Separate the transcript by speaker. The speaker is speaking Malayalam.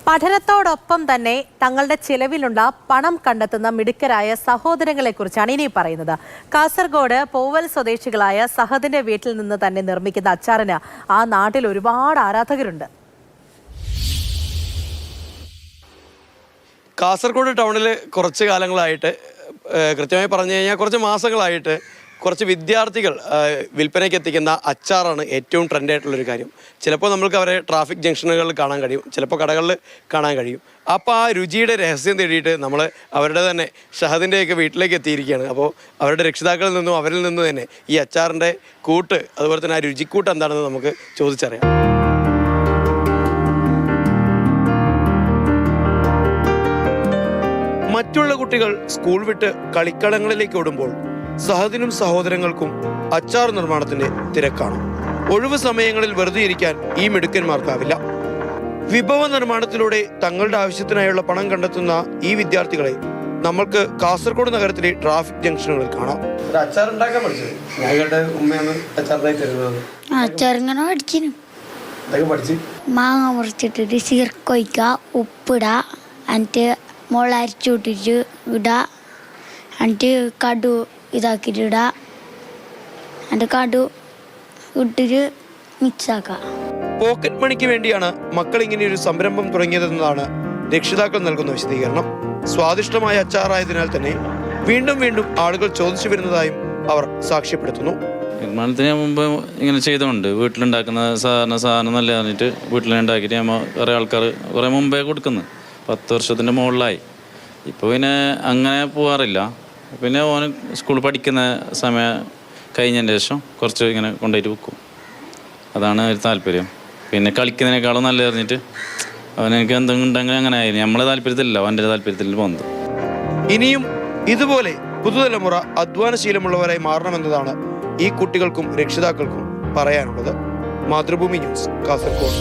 Speaker 1: പഠനത്തോടൊപ്പം തന്നെ തങ്ങളുടെ ചിലവിലുള്ള പണം കണ്ടെത്തുന്ന മിടുക്കരായ സഹോദരങ്ങളെക്കുറിച്ചാണ് ഇനി പറയുന്നത്. കാസർഗോഡ് പോവൽ സ്വദേശികളായ സഹദിന്റെ വീട്ടിൽ നിന്ന് തന്നെ നിർമ്മിക്കുന്ന അച്ചാറിന് ആ നാട്ടിൽ ഒരുപാട് ആരാധകരുണ്ട്.
Speaker 2: കാസർഗോഡ് ടൗണിൽ കുറച്ച് കാലങ്ങളായിട്ട്, കൃത്യമായി പറഞ്ഞു കഴിഞ്ഞാൽ കുറച്ച് മാസങ്ങളായിട്ട്, കുറച്ച് വിദ്യാർത്ഥികൾ വിൽപ്പനയ്ക്ക് എത്തിക്കുന്ന അച്ചാറാണ് ഏറ്റവും ട്രെൻഡായിട്ടുള്ളൊരു കാര്യം. ചിലപ്പോൾ നമുക്ക് അവരെ ട്രാഫിക് ജംഗ്ഷനുകളിൽ കാണാൻ കഴിയും, ചിലപ്പോൾ കടകളിൽ കാണാൻ കഴിയും. അപ്പോൾ ആ രുചിയുടെ രഹസ്യം തേടിയിട്ട് നമ്മൾ അവരുടെ തന്നെ ഷഹദിൻ്റെയൊക്കെ വീട്ടിലേക്ക് എത്തിയിരിക്കുകയാണ്. അപ്പോൾ അവരുടെ രക്ഷിതാക്കളിൽ നിന്നും അവരിൽ നിന്നും തന്നെ ഈ അച്ചാറിൻ്റെ കൂട്ട്, അതുപോലെ തന്നെ ആ രുചിക്കൂട്ട് എന്താണെന്ന് നമുക്ക് ചോദിച്ചറിയാം. മറ്റുള്ള കുട്ടികൾ സ്കൂൾ വിട്ട് കളിക്കളങ്ങളിലേക്ക് ഓടുമ്പോൾ സഹദിനും സഹോദരങ്ങൾക്കും അച്ചാർ നിർമ്മാണത്തിന്റെ തിരക്കാണ്. ഒഴിവ് സമയങ്ങളിൽ വെറുതെ ഇരിക്കാൻ ഈ മിടുക്കന്മാർക്കാവില്ല. വിഭവ നിർമ്മാണത്തിലൂടെ തങ്ങളുടെ ആവശ്യത്തിനായുള്ള പണം കണ്ടെത്തുന്ന ഈ വിദ്യാർത്ഥികളെ നമ്മൾക്ക് കാസർഗോഡ് നഗരത്തിലെ ട്രാഫിക് ജംഗ്ഷനുകളിൽ കാണാം. അച്ചാർ ഉണ്ടാക്കാൻ പഠിച്ചത്
Speaker 3: മാങ്ങ മുറിച്ചിട്ടിട്ട് സീർക്കൊയ്ക്ക, ഉപ്പിട, എന്നിട്ട് മുള അരിച്ചുവിട്ടിട്ട് ഇടുക, എന്നിട്ട് കടു ഇതാക്കിയിട്ട് ഇടുക, എന്നിട്ട് കടു ഇട്ടിട്ട് മിക്സാക്കുക.
Speaker 2: പോക്കറ്റ് മണിക്ക് വേണ്ടിയാണ് മക്കൾ ഇങ്ങനെ ഒരു സംരംഭം തുടങ്ങിയതെന്നതാണ് രക്ഷിതാക്കൾ നൽകുന്ന വിശദീകരണം. സ്വാദിഷ്ടമായ അച്ചാറായതിനാൽ തന്നെ വീണ്ടും വീണ്ടും ആളുകൾ ചോദിച്ചു വരുന്നതായും അവർ സാക്ഷ്യപ്പെടുത്തുന്നു.
Speaker 4: നിർമ്മാണത്തിന് മുമ്പ് ഇങ്ങനെ ചെയ്തുകൊണ്ട് വീട്ടിലുണ്ടാക്കുന്ന സാധനം നല്ല പറഞ്ഞിട്ട് വീട്ടിലുണ്ടാക്കിയിട്ട് നമ്മൾ കുറേ ആൾക്കാർ കുറേ മുമ്പേ കൊടുക്കുന്നു. 10 വർഷത്തിൻ്റെ മുകളിലായി. ഇപ്പോൾ പിന്നെ അങ്ങനെ പോകാറില്ല. പിന്നെ ഓന് സ്കൂളിൽ പഠിക്കുന്ന സമയം കഴിഞ്ഞതിന് ശേഷം കുറച്ച് ഇങ്ങനെ കൊണ്ടുപോയിട്ട് വെക്കും. അതാണ് ഒരു താല്പര്യം. പിന്നെ കളിക്കുന്നതിനേക്കാളും നല്ല പറഞ്ഞിട്ട് അവനെനിക്ക് എന്തെങ്കിലും ഉണ്ടെങ്കിൽ അങ്ങനെ ആയിരുന്നു. നമ്മളെ താല്പര്യത്തിലല്ല, അവൻ്റെ താല്പര്യത്തിൽ പോകുന്നത്.
Speaker 2: ഇനിയും ഇതുപോലെ പുതുതലമുറ അധ്വാനശീലമുള്ളവരായി മാറണമെന്നതാണ് ഈ കുട്ടികൾക്കും രക്ഷിതാക്കൾക്കും പറയാനുള്ളത്. മാതൃഭൂമി ന്യൂസ്, കാസർഗോഡ്.